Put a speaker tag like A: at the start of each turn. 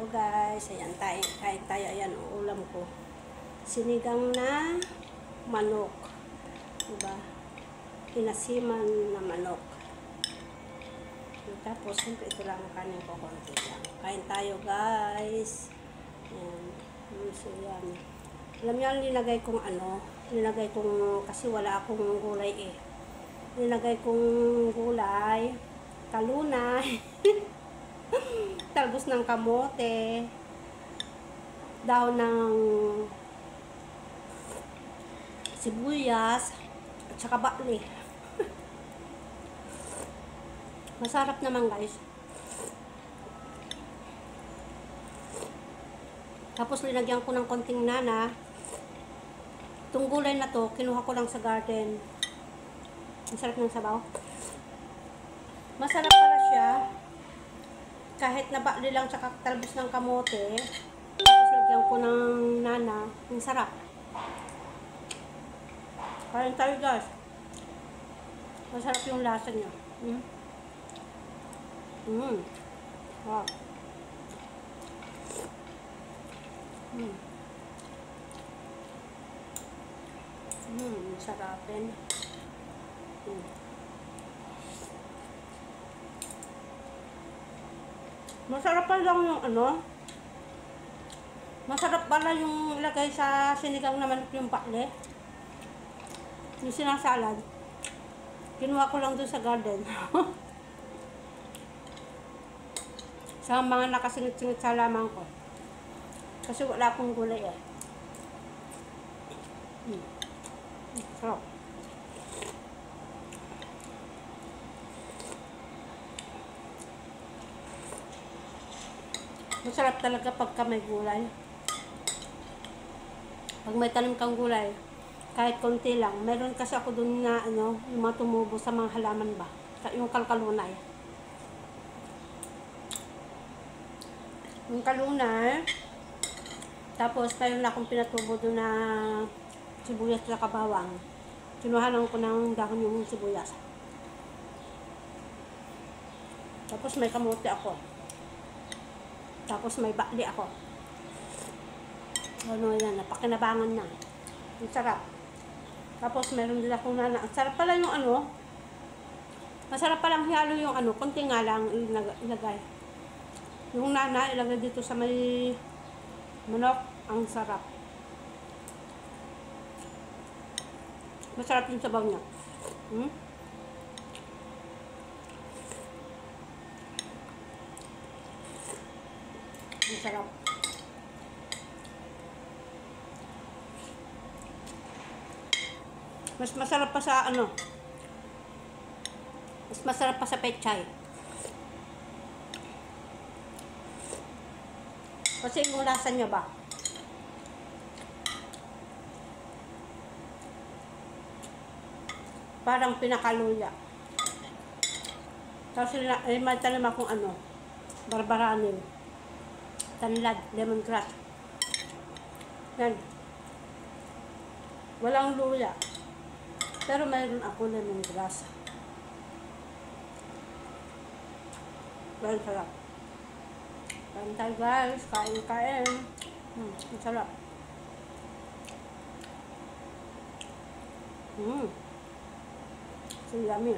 A: guys, ayan tayo, kain tayo, ayan ang ulam ko. Sinigang na manok. Diba? Inasiman na manok. Tapos, siyempre ito lang ang kanin ko, konti lang. Kain tayo guys. Ayan. So, yan. Alam niyo, nilagay kong kasi wala akong gulay eh. Nilagay kong gulay, kalunay, talbos ng kamote, daon ng sibuyas, at saka bakli. Masarap naman guys. Tapos linagyan ko ng konting nana. Itong gulay na to, kinuha ko lang sa garden. Masarap ng sabaw. Masarap pala siya. Kahit na bakli lang tsaka talbos ng kamote. Tapos lagyan ko ng nana. Ang sarap. Kain tayo guys. Masarap yung lasa niya. Wow. Sarapin. Masarap pala yung masarap pala yung ilagay sa sinigang naman yung bakle. Yung sinasalad. Kinuha ko lang doon sa garden. Sa mga nakasingit-singit sa lamang ko. Kasi wala akong gulay eh. Sarap. Masarap talaga pagka may gulay. Pag may tanim kang gulay, kahit konti lang. Meron kasi ako dun na yung mga tumubo sa mga halaman ba. Yung kalkalunay. Yung kalunay. Tapos mayroon akong pinatubo dun na sibuyas at bawang. Kinuhanan ko ng dahon yung sibuyas. Tapos may kamote ako. Tapos may bakli ako. Ano yan, napakinabangan na. Ang sarap. Tapos meron din akong nana. Ang sarap pala yung masarap palang halo yung konti nga lang ilagay. Yung nana, ilagay dito sa may manok. Ang sarap. Masarap yung sabaw niya. Ang sarap. Mas masarap pa sa mas masarap pa sa pechay. Kasi yung lasa niya ba? Parang pinakaluya. Kasi may tanim akong barbaranin. Tanlad, lemongrass. Yan. Walang luya. Pero mayroon ako lemongrass. Very sarap. Kain tayo guys. Kain. Ang sarap. So yummy.